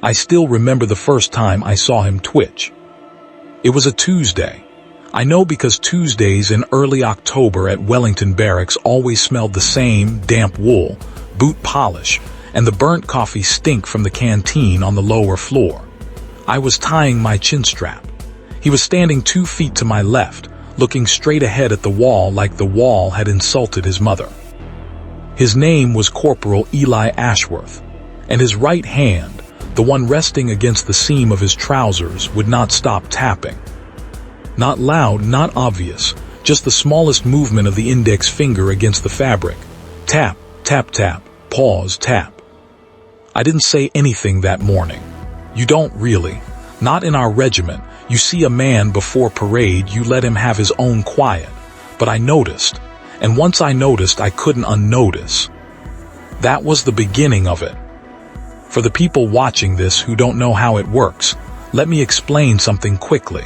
I still remember the first time I saw him twitch. It was a Tuesday. I know because Tuesdays in early October at Wellington Barracks always smelled the same: damp wool, boot polish, and the burnt coffee stink from the canteen on the lower floor. I was tying my chin strap. He was standing 2 feet to my left, looking straight ahead at the wall like the wall had insulted his mother. His name was Corporal Eli Ashworth, and his right hand, the one resting against the seam of his trousers, would not stop tapping. Not loud, not obvious, just the smallest movement of the index finger against the fabric. Tap, tap, tap, pause, tap. I didn't say anything that morning. You don't really. Not in our regiment. You see a man before parade, you let him have his own quiet. But I noticed, and once I noticed, I couldn't unnotice. That was the beginning of it. For the people watching this who don't know how it works, let me explain something quickly.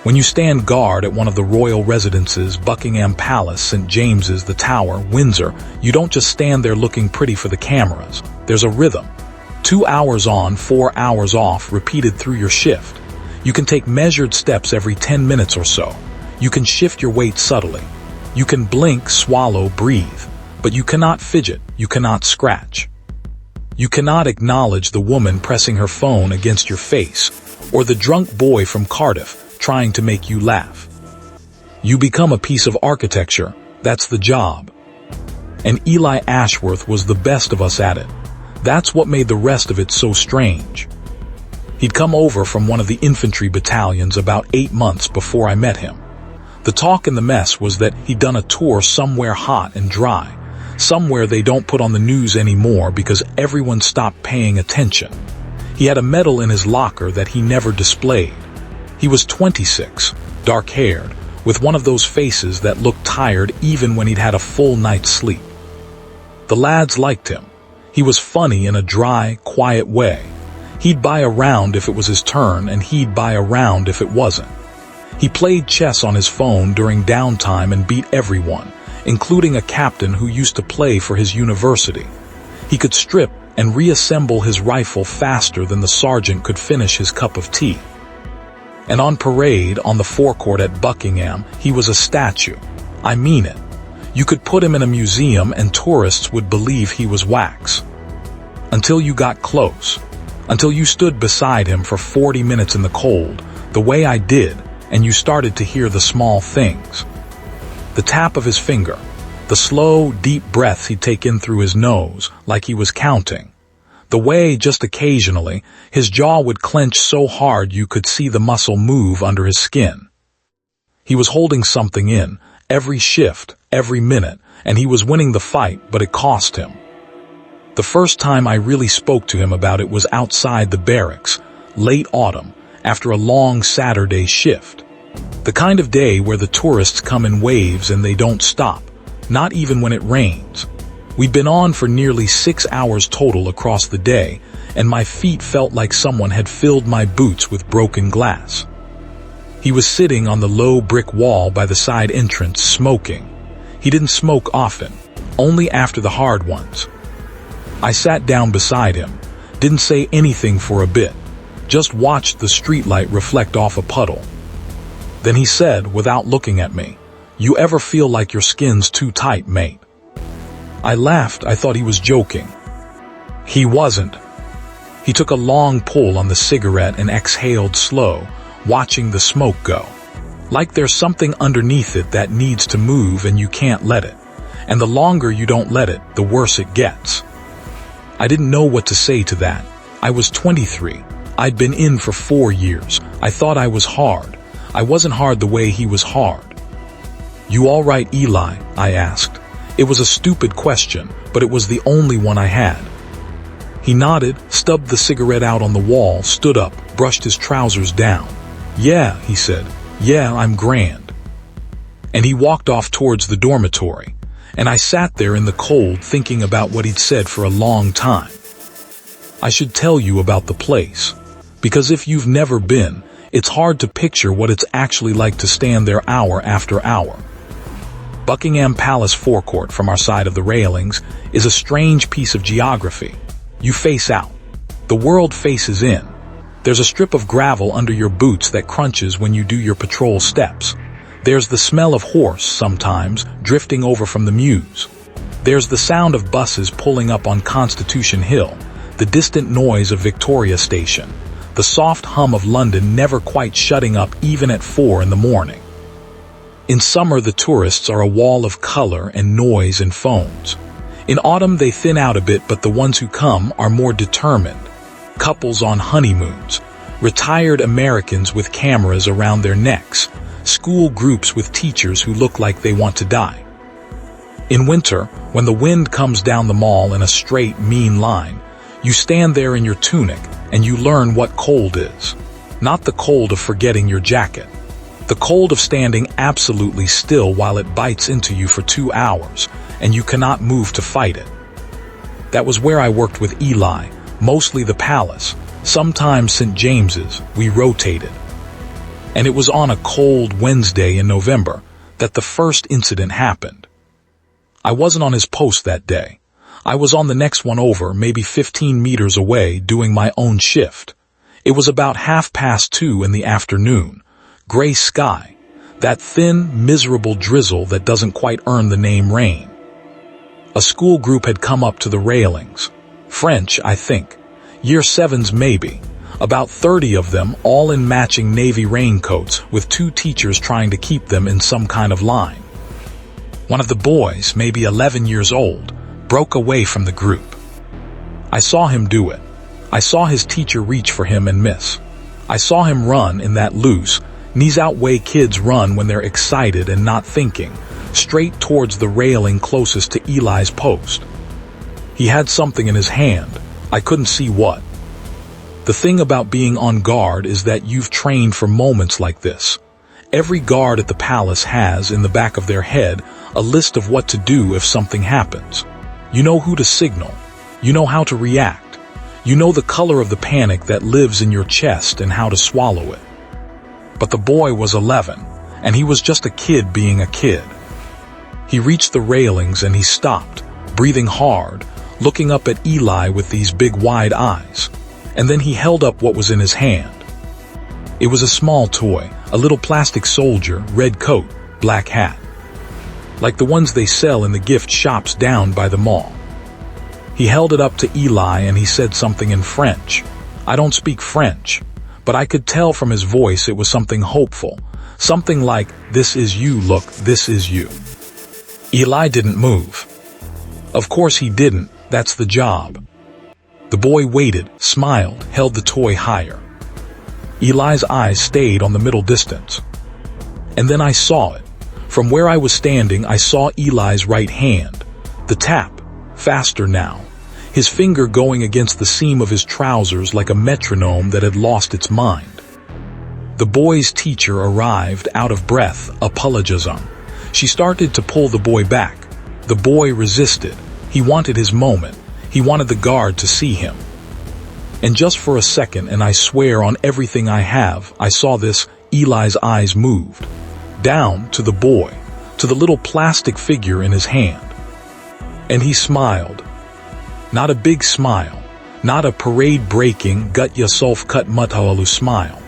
When you stand guard at one of the royal residences, Buckingham Palace, St. James's, the Tower, Windsor, you don't just stand there looking pretty for the cameras. There's a rhythm. 2 hours on, 4 hours off, repeated through your shift. You can take measured steps every 10 minutes or so. You can shift your weight subtly. You can blink, swallow, breathe. But you cannot fidget. You cannot scratch. You cannot acknowledge the woman pressing her phone against your face, or the drunk boy from Cardiff trying to make you laugh. You become a piece of architecture. That's the job. And Eli Ashworth was the best of us at it. That's what made the rest of it so strange. He'd come over from one of the infantry battalions about 8 months before I met him. The talk in the mess was that he'd done a tour somewhere hot and dry, somewhere they don't put on the news anymore because everyone stopped paying attention. He had a medal in his locker that he never displayed. He was 26, dark-haired, with one of those faces that looked tired even when he'd had a full night's sleep. The lads liked him. He was funny in a dry, quiet way. He'd buy a round if it was his turn, and he'd buy a round if it wasn't. He played chess on his phone during downtime and beat everyone, including a captain who used to play for his university. He could strip and reassemble his rifle faster than the sergeant could finish his cup of tea. And on parade on the forecourt at Buckingham, he was a statue. I mean it. You could put him in a museum and tourists would believe he was wax. Until you got close. Until you stood beside him for 40 minutes in the cold, the way I did, and you started to hear the small things. The tap of his finger, the slow, deep breaths he'd take in through his nose, like he was counting. The way, just occasionally, his jaw would clench so hard you could see the muscle move under his skin. He was holding something in, every shift, every minute, and he was winning the fight, but it cost him. The first time I really spoke to him about it was outside the barracks, late autumn, after a long Saturday shift. The kind of day where the tourists come in waves and they don't stop, not even when it rains. We'd been on for nearly 6 hours total across the day, and my feet felt like someone had filled my boots with broken glass. He was sitting on the low brick wall by the side entrance, smoking. He didn't smoke often, only after the hard ones. I sat down beside him, didn't say anything for a bit, just watched the streetlight reflect off a puddle. Then he said, without looking at me, "You ever feel like your skin's too tight, mate?" I laughed. I thought he was joking. He wasn't. He took a long pull on the cigarette and exhaled slow, watching the smoke go. Like there's something underneath it that needs to move and you can't let it. And the longer you don't let it, the worse it gets. I didn't know what to say to that. I was 23. I'd been in for 4 years. I thought I was hard. I wasn't hard the way he was hard. "You all right, Eli?" I asked. It was a stupid question, but it was the only one I had. He nodded, stubbed the cigarette out on the wall, stood up, brushed his trousers down. "Yeah," he said. "Yeah, I'm grand." And he walked off towards the dormitory, and I sat there in the cold thinking about what he'd said for a long time. I should tell you about the place, because if you've never been, it's hard to picture what it's actually like to stand there hour after hour. Buckingham Palace forecourt from our side of the railings is a strange piece of geography. You face out. The world faces in. There's a strip of gravel under your boots that crunches when you do your patrol steps. There's the smell of horse, sometimes, drifting over from the mews. There's the sound of buses pulling up on Constitution Hill, the distant noise of Victoria Station, the soft hum of London never quite shutting up even at 4 in the morning. In summer, the tourists are a wall of color and noise and phones. In autumn, they thin out a bit, but the ones who come are more determined. Couples on honeymoons, retired Americans with cameras around their necks, school groups with teachers who look like they want to die. In winter, when the wind comes down the mall in a straight, mean line, you stand there in your tunic and you learn what cold is. Not the cold of forgetting your jacket. The cold of standing absolutely still while it bites into you for 2 hours and you cannot move to fight it. That was where I worked with Eli, mostly the Palace, sometimes St. James's. We rotated. And it was on a cold Wednesday in November that the first incident happened. I wasn't on his post that day. I was on the next one over, maybe 15 meters away, doing my own shift. It was about 2:30 in the afternoon. Gray sky. That thin, miserable drizzle that doesn't quite earn the name rain. A school group had come up to the railings. French, I think. Year 7s maybe. About 30 of them, all in matching navy raincoats, with 2 teachers trying to keep them in some kind of line. One of the boys, maybe 11 years old, broke away from the group. I saw him do it. I saw his teacher reach for him and miss. I saw him run in that loose, knees-out way kids run when they're excited and not thinking, straight towards the railing closest to Eli's post. He had something in his hand. I couldn't see what. The thing about being on guard is that you've trained for moments like this. Every guard at the Palace has, in the back of their head, a list of what to do if something happens. You know who to signal. You know how to react. You know the color of the panic that lives in your chest and how to swallow it. But the boy was 11, and he was just a kid being a kid. He reached the railings and he stopped, breathing hard, looking up at Eli with these big wide eyes. And then he held up what was in his hand. It was a small toy, a little plastic soldier, red coat, black hat. Like the ones they sell in the gift shops down by the mall. He held it up to Eli and he said something in French. I don't speak French, but I could tell from his voice it was something hopeful. Something like, "This is you, look, this is you." Eli didn't move. Of course he didn't, that's the job. The boy waited, smiled, held the toy higher. Eli's eyes stayed on the middle distance. And then I saw it. From where I was standing, I saw Eli's right hand. The tap, faster now. His finger going against the seam of his trousers like a metronome that had lost its mind. The boy's teacher arrived, out of breath, apologizing. She started to pull the boy back. The boy resisted. He wanted his moment. He wanted the guard to see him. And just for a second, and I swear on everything I have, I saw this, Eli's eyes moved. Down to the boy, to the little plastic figure in his hand. And he smiled. Not a big smile, not a parade-breaking, gut-yourself-cut mutawalu smile.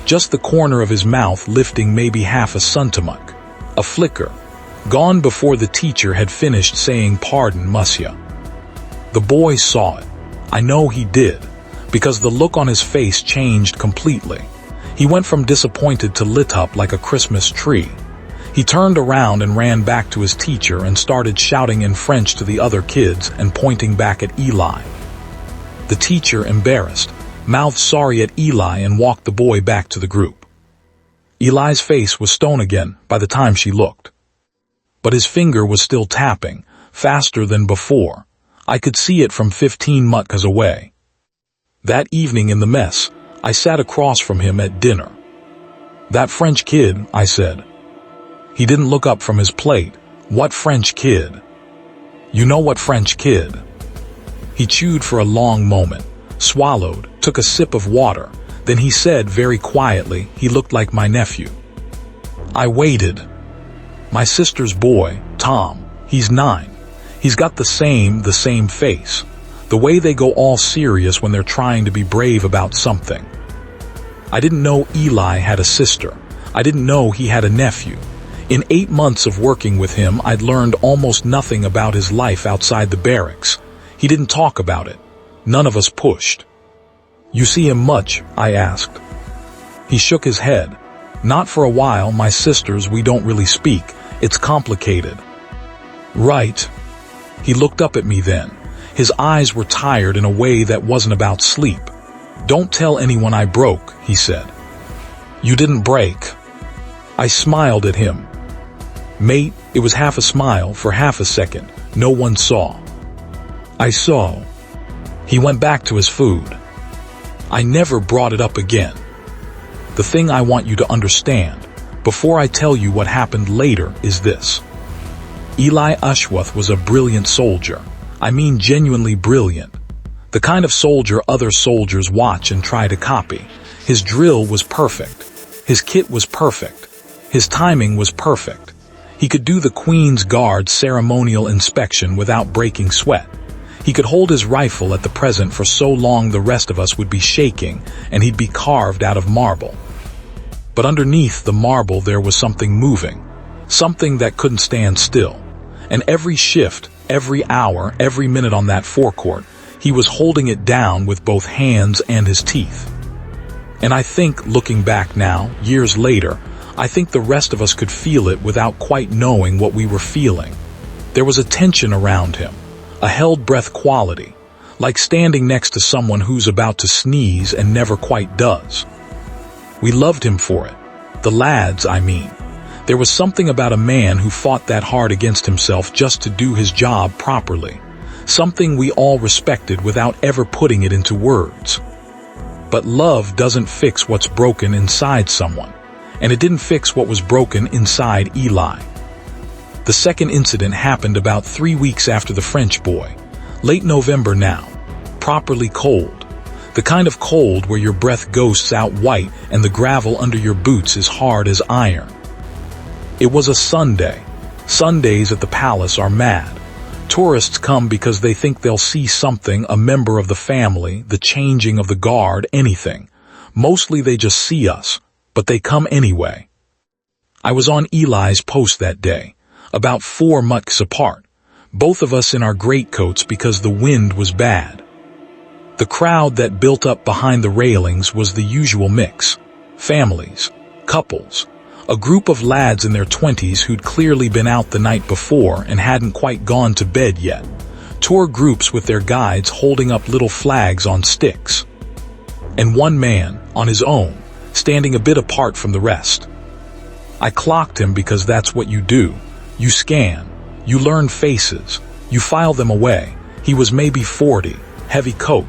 Just the corner of his mouth lifting maybe half a centimuk. A flicker. Gone before the teacher had finished saying pardon, monsieur. The boy saw it. I know he did, because the look on his face changed completely. He went from disappointed to lit up like a Christmas tree. He turned around and ran back to his teacher and started shouting in French to the other kids and pointing back at Eli. The teacher, embarrassed, mouthed sorry at Eli and walked the boy back to the group. Eli's face was stone again by the time she looked. But his finger was still tapping, faster than before. I could see it from 15 mutkas away. That evening in the mess, I sat across from him at dinner. "That French kid," I said. He didn't look up from his plate. "What French kid?" "You know what French kid?" He chewed for a long moment, swallowed, took a sip of water. Then he said very quietly, "He looked like my nephew." I waited. "My sister's boy, Tom, he's 9. He's got the same face. The way they go all serious when they're trying to be brave about something. I didn't know Eli had a sister. I didn't know he had a nephew. In 8 months of working with him, I'd learned almost nothing about his life outside the barracks. He didn't talk about it. None of us pushed. "You see him much?" I asked. He shook his head. "Not for a while, my sisters, we don't really speak. It's complicated." "Right." He looked up at me then. His eyes were tired in a way that wasn't about sleep. "Don't tell anyone I broke," he said. "You didn't break." I smiled at him. "Mate," it was half a smile for half a second. "No one saw." "I saw." He went back to his food. I never brought it up again. The thing I want you to understand, before I tell you what happened later, is this. Eli Ashworth was a brilliant soldier. I mean genuinely brilliant. The kind of soldier other soldiers watch and try to copy. His drill was perfect. His kit was perfect. His timing was perfect. He could do the Queen's Guard ceremonial inspection without breaking sweat. He could hold his rifle at the present for so long the rest of us would be shaking, and he'd be carved out of marble. But underneath the marble there was something moving, something that couldn't stand still. And every shift, every hour, every minute on that forecourt, he was holding it down with both hands and his teeth. And I think, looking back now, years later, I think the rest of us could feel it without quite knowing what we were feeling. There was a tension around him, a held breath quality, like standing next to someone who's about to sneeze and never quite does. We loved him for it. The lads, I mean. There was something about a man who fought that hard against himself just to do his job properly. Something we all respected without ever putting it into words. But love doesn't fix what's broken inside someone. And it didn't fix what was broken inside Eli. The second incident happened about 3 weeks after the French boy. Late November now. Properly cold. The kind of cold where your breath ghosts out white and the gravel under your boots is hard as iron. It was a Sunday. Sundays at the palace are mad. Tourists come because they think they'll see something, a member of the family, the changing of the guard, anything. Mostly they just see us, but they come anyway. I was on Eli's post that day, about 4 mucks apart, both of us in our greatcoats because the wind was bad. The crowd that built up behind the railings was the usual mix. Families, couples, a group of lads in their 20s who'd clearly been out the night before and hadn't quite gone to bed yet. Tour groups with their guides holding up little flags on sticks. And one man, on his own, standing a bit apart from the rest. I clocked him because that's what you do. You scan. You learn faces. You file them away. He was maybe 40, heavy coat,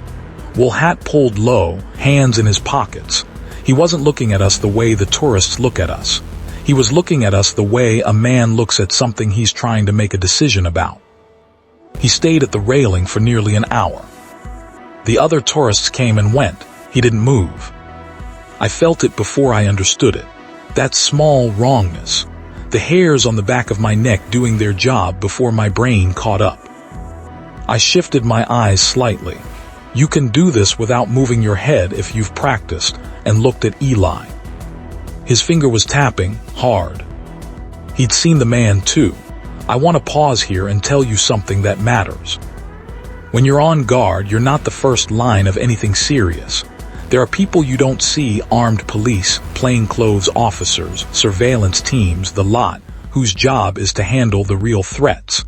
wool hat pulled low, hands in his pockets. He wasn't looking at us the way the tourists look at us. He was looking at us the way a man looks at something he's trying to make a decision about. He stayed at the railing for nearly an hour. The other tourists came and went. He didn't move. I felt it before I understood it. That small wrongness. The hairs on the back of my neck doing their job before my brain caught up. I shifted my eyes slightly. You can do this without moving your head if you've practiced, and looked at Eli. His finger was tapping, hard. He'd seen the man too. I want to pause here and tell you something that matters. When you're on guard, you're not the first line of anything serious. There are people you don't see, armed police, plainclothes officers, surveillance teams, the lot, whose job is to handle the real threats.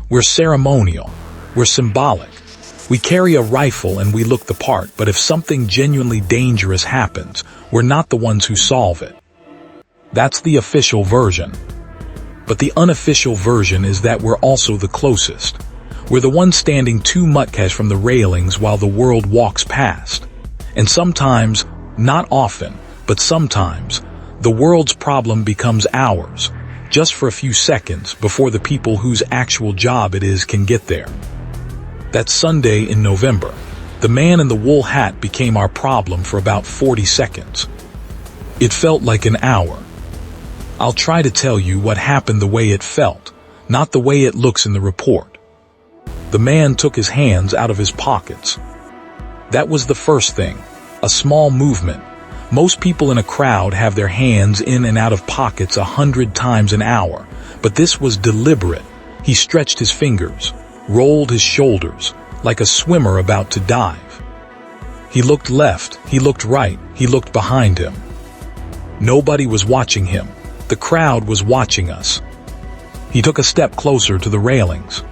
We're ceremonial. We're symbolic. We carry a rifle and we look the part, but if something genuinely dangerous happens, we're not the ones who solve it. That's the official version. But the unofficial version is that we're also the closest. We're the ones standing 2 muckash from the railings while the world walks past. And sometimes, not often, but sometimes, the world's problem becomes ours, just for a few seconds before the people whose actual job it is can get there. That Sunday in November, the man in the wool hat became our problem for about 40 seconds. It felt like an hour. I'll try to tell you what happened the way it felt, not the way it looks in the report. The man took his hands out of his pockets. That was the first thing. A small movement. Most people in a crowd have their hands in and out of pockets 100 times an hour, but this was deliberate. He stretched his fingers, rolled his shoulders, like a swimmer about to dive. He looked left, he looked right, he looked behind him. Nobody was watching him. The crowd was watching us. He took a step closer to the railings.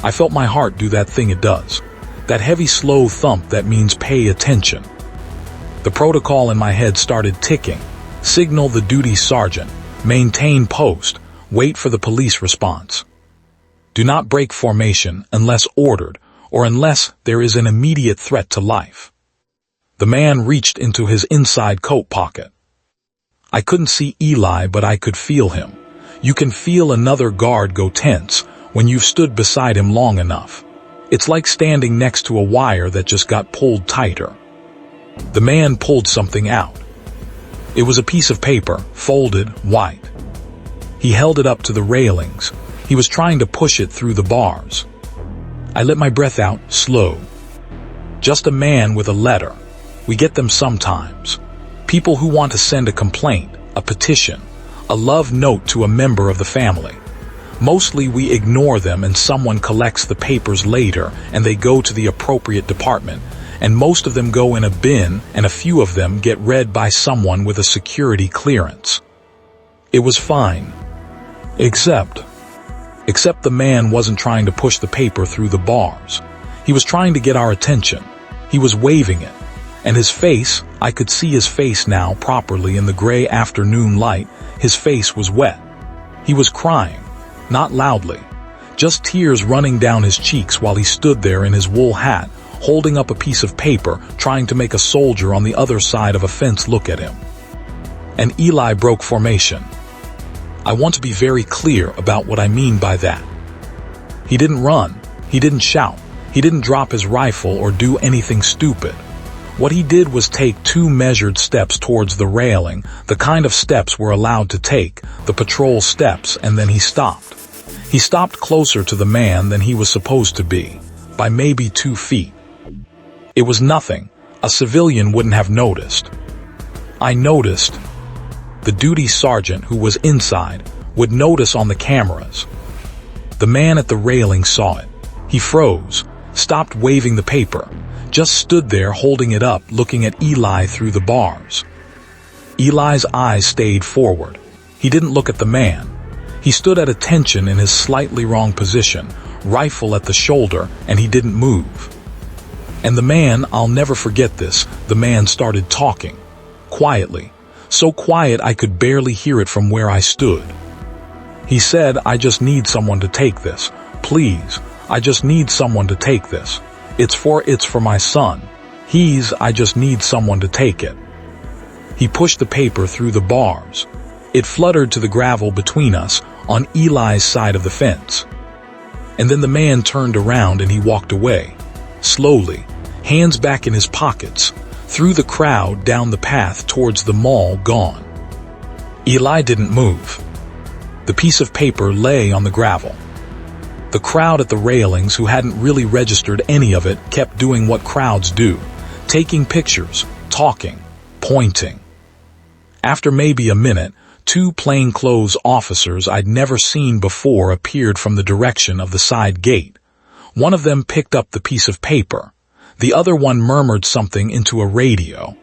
I felt my heart do that thing it does. That heavy, slow thump that means pay attention. The protocol in my head started ticking. Signal the duty sergeant. Maintain post. Wait for the police response. Do not break formation unless ordered, or unless there is an immediate threat to life. The man reached into his inside coat pocket. I couldn't see Eli, but I could feel him. You can feel another guard go tense when you've stood beside him long enough. It's like standing next to a wire that just got pulled tighter. The man pulled something out. It was a piece of paper, folded, white. He held it up to the railings. He was trying to push it through the bars. I let my breath out, slow. Just a man with a letter. We get them sometimes. People who want to send a complaint, a petition, a love note to a member of the family. Mostly we ignore them and someone collects the papers later and they go to the appropriate department, and most of them go in a bin and a few of them get read by someone with a security clearance. It was fine. Except the man wasn't trying to push the paper through the bars. He was trying to get our attention. He was waving it. And his face, I could see his face now properly in the gray afternoon light. His face was wet. He was crying, not loudly, just tears running down his cheeks while he stood there in his wool hat, holding up a piece of paper, trying to make a soldier on the other side of a fence look at him. And Eli broke formation. I want to be very clear about what I mean by that. He didn't run. He didn't shout. He didn't drop his rifle or do anything stupid. What he did was take 2 measured steps towards the railing, the kind of steps we're allowed to take, the patrol steps, and then he stopped. He stopped closer to the man than he was supposed to be, by maybe 2 feet. It was nothing. A civilian wouldn't have noticed. I noticed. The duty sergeant who was inside would notice on the cameras. The man at the railing saw it. He froze, stopped waving the paper, just stood there holding it up, looking at Eli through the bars. Eli's eyes stayed forward. He didn't look at the man. He stood at attention in his slightly wrong position, rifle at the shoulder, and he didn't move. And the man, I'll never forget this, the man started talking. Quietly. So quiet I could barely hear it from where I stood. He said, "I just need someone to take this. Please, I just need someone to take this. It's for my son. I just need someone to take it." He pushed the paper through the bars. It fluttered to the gravel between us, on Eli's side of the fence. And then the man turned around and he walked away. Slowly, hands back in his pockets, through the crowd down the path towards the mall, gone. Eli didn't move. The piece of paper lay on the gravel. The crowd at the railings, who hadn't really registered any of it, kept doing what crowds do, taking pictures, talking, pointing. After maybe a minute, 2 plainclothes officers I'd never seen before appeared from the direction of the side gate. One of them picked up the piece of paper. The other one murmured something into a radio.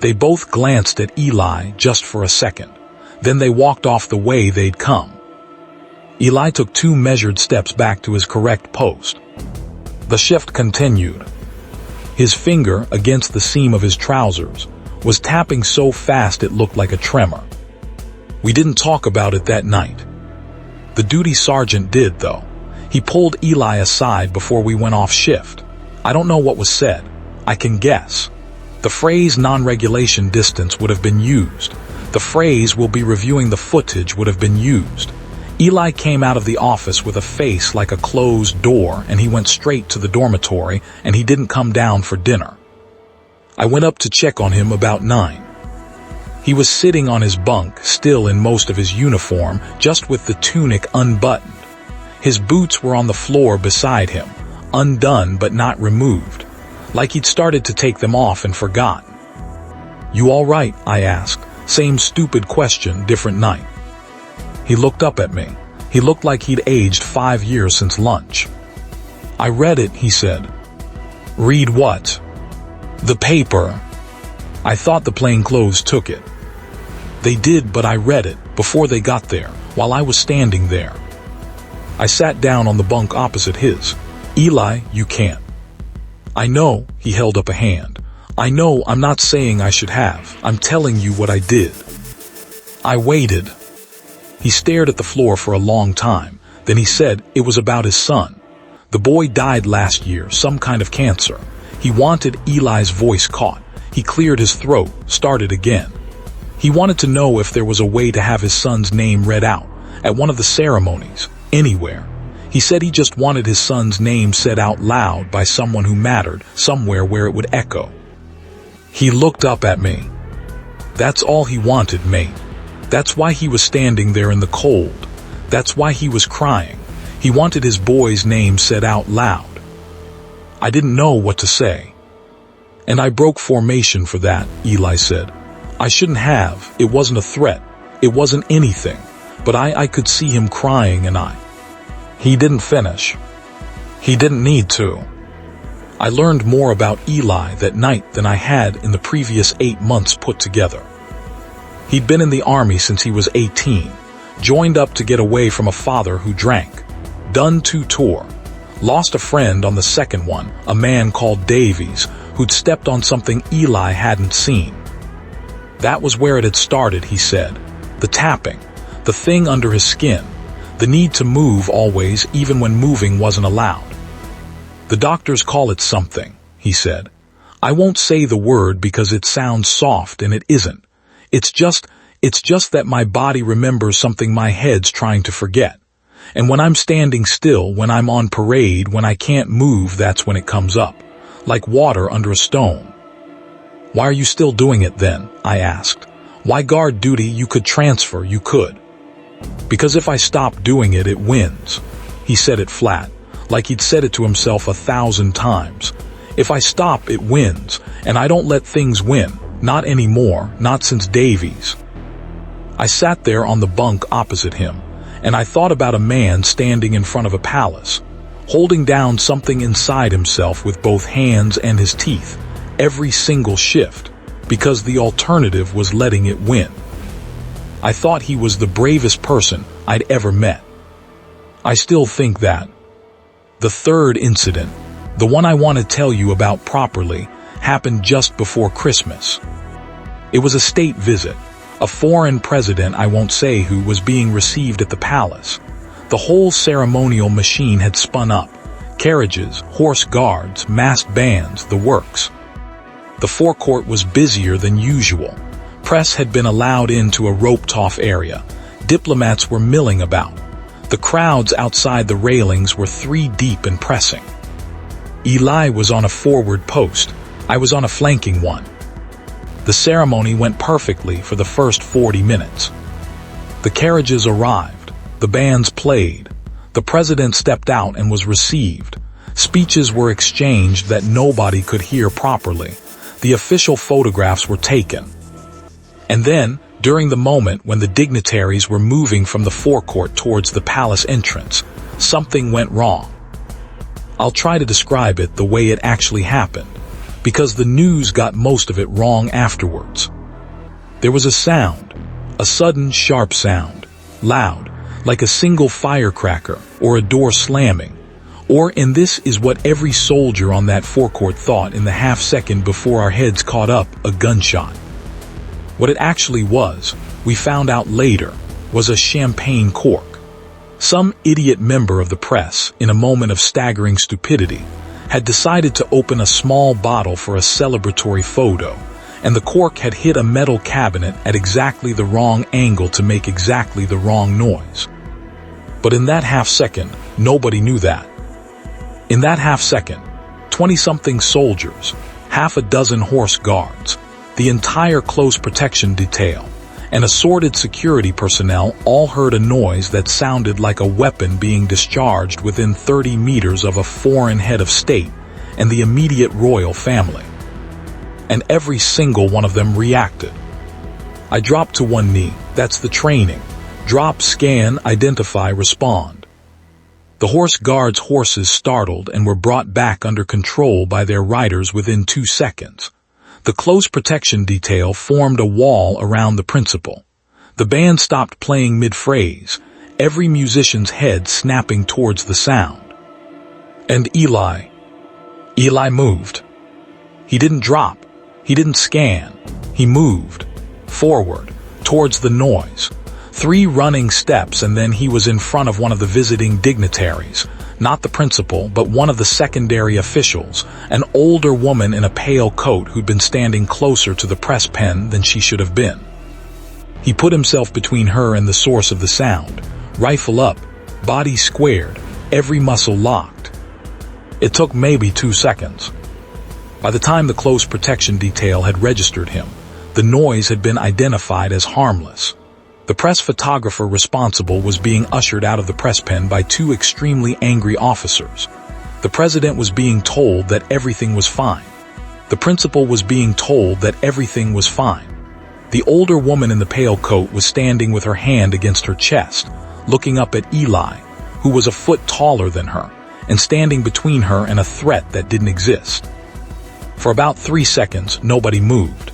They both glanced at Eli just for a second. Then they walked off the way they'd come. Eli took 2 measured steps back to his correct post. The shift continued. His finger, against the seam of his trousers, was tapping so fast it looked like a tremor. We didn't talk about it that night. The duty sergeant did, though. He pulled Eli aside before we went off shift. I don't know what was said. I can guess. The phrase non-regulation distance would have been used. The phrase "we'll be reviewing the footage" would have been used. Eli came out of the office with a face like a closed door, and he went straight to the dormitory, and he didn't come down for dinner. I went up to check on him about 9. He was sitting on his bunk, still in most of his uniform, just with the tunic unbuttoned. His boots were on the floor beside him, undone but not removed, like he'd started to take them off and forgotten. "You all right?" I asked. Same stupid question, different night. He looked up at me. He looked like he'd aged 5 years since lunch. "I read it," he said. "Read what?" "The paper." I thought the plainclothes took it. They did, but I read it before they got there, while I was standing there. I sat down on the bunk opposite his. "Eli, you can't." "I know," he held up a hand. "I know, I'm not saying I should have. I'm telling you what I did." I waited. He stared at the floor for a long time. Then he said it was about his son. The boy died last year, some kind of cancer. He wanted Eli's voice caught. He cleared his throat, started again. He wanted to know if there was a way to have his son's name read out, at one of the ceremonies, anywhere. He said he just wanted his son's name said out loud by someone who mattered, somewhere where it would echo. He looked up at me. That's all he wanted, mate. That's why he was standing there in the cold. That's why he was crying. He wanted his boy's name said out loud. I didn't know what to say. "And I broke formation for that," Eli said. "I shouldn't have. It wasn't a threat. It wasn't anything. But I could see him crying and He didn't finish. He didn't need to." I learned more about Eli that night than I had in the previous 8 months put together. He'd been in the army since he was 18, joined up to get away from a father who drank, done 2 tours, lost a friend on the second one, a man called Davies, who'd stepped on something Eli hadn't seen. That was where it had started, he said. The tapping, the thing under his skin, the need to move always, even when moving wasn't allowed. "The doctors call it something," he said. "I won't say the word because it sounds soft and it isn't. It's just that my body remembers something my head's trying to forget. And when I'm standing still, when I'm on parade, when I can't move, that's when it comes up. Like water under a stone." "Why are you still doing it then?" I asked. "Why guard duty? You could transfer, you could." "Because if I stop doing it, it wins." He said it flat, like he'd said it to himself 1,000 times. "If I stop, it wins, and I don't let things win. Not anymore, not since Davies." I sat there on the bunk opposite him, and I thought about a man standing in front of a palace, holding down something inside himself with both hands and his teeth, every single shift, because the alternative was letting it win. I thought he was the bravest person I'd ever met. I still think that. The third incident, the one I want to tell you about properly, happened just before Christmas. It was a state visit. A foreign president, I won't say who, was being received at the palace. The whole ceremonial machine had spun up. Carriages, horse guards, masked bands, the works. The forecourt was busier than usual. Press had been allowed into a roped-off area. Diplomats were milling about. The crowds outside the railings were 3 deep and pressing. Eli was on a forward post. I was on a flanking one. The ceremony went perfectly for the first 40 minutes. The carriages arrived. The bands played. The president stepped out and was received. Speeches were exchanged that nobody could hear properly. The official photographs were taken. And then, during the moment when the dignitaries were moving from the forecourt towards the palace entrance, something went wrong. I'll try to describe it the way it actually happened, because the news got most of it wrong afterwards. There was a sound, a sudden sharp sound, loud, like a single firecracker or a door slamming. And this is what every soldier on that forecourt thought in the half-second before our heads caught up, a gunshot. What it actually was, we found out later, was a champagne cork. Some idiot member of the press, in a moment of staggering stupidity, had decided to open a small bottle for a celebratory photo, and the cork had hit a metal cabinet at exactly the wrong angle to make exactly the wrong noise. But in that half-second, nobody knew that. In that half-second, 20-something soldiers, half a dozen horse guards, the entire close protection detail, and assorted security personnel all heard a noise that sounded like a weapon being discharged within 30 meters of a foreign head of state and the immediate royal family. And every single one of them reacted. I dropped to one knee. That's the training. Drop, scan, identify, respond. The horse guards' horses startled and were brought back under control by their riders within 2 seconds. The close protection detail formed a wall around the principal. The band stopped playing mid-phrase, every musician's head snapping towards the sound. And Eli moved. He didn't drop. He didn't scan. He moved. Forward, towards the noise. 3 running steps, and then he was in front of one of the visiting dignitaries. Not the principal, but one of the secondary officials, an older woman in a pale coat who'd been standing closer to the press pen than she should have been. He put himself between her and the source of the sound, rifle up, body squared, every muscle locked. It took maybe 2 seconds. By the time the close protection detail had registered him, the noise had been identified as harmless. The press photographer responsible was being ushered out of the press pen by 2 extremely angry officers. The president was being told that everything was fine. The principal was being told that everything was fine. The older woman in the pale coat was standing with her hand against her chest, looking up at Eli, who was a foot taller than her, and standing between her and a threat that didn't exist. For about 3 seconds, nobody moved.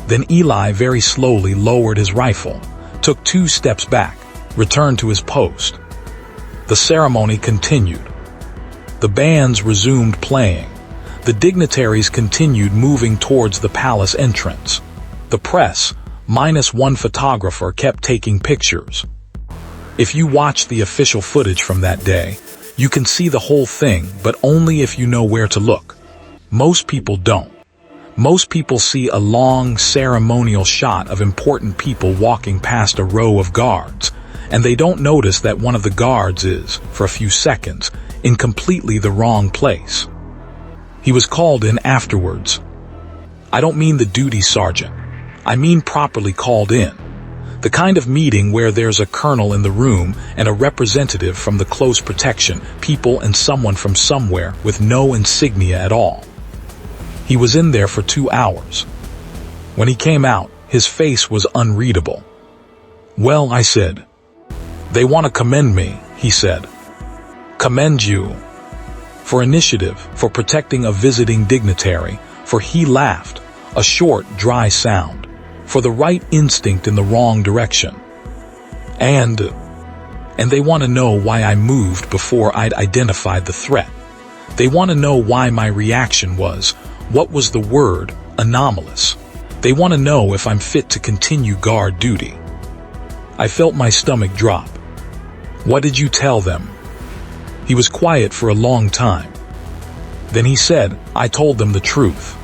Then Eli very slowly lowered his rifle, took 2 steps back, returned to his post. The ceremony continued. The bands resumed playing. The dignitaries continued moving towards the palace entrance. The press, minus 1 photographer, kept taking pictures. If you watch the official footage from that day, you can see the whole thing, but only if you know where to look. Most people don't. Most people see a long, ceremonial shot of important people walking past a row of guards, and they don't notice that one of the guards is, for a few seconds, in completely the wrong place. He was called in afterwards. I don't mean the duty sergeant. I mean properly called in. The kind of meeting where there's a colonel in the room and a representative from the close protection, people and someone from somewhere with no insignia at all. He was in there for 2 hours. When he came out, his face was unreadable. "Well," I said. "They want to commend me," he said. "Commend you." For initiative, for protecting a visiting dignitary, for he laughed, a short, dry sound, for the right instinct in the wrong direction. And they want to know why I moved before I'd identified the threat. They want to know why my reaction was, what was the word, anomalous. They want to know if I'm fit to continue guard duty. I felt my stomach drop. "What did you tell them?" He was quiet for a long time. Then he said, "I told them the truth."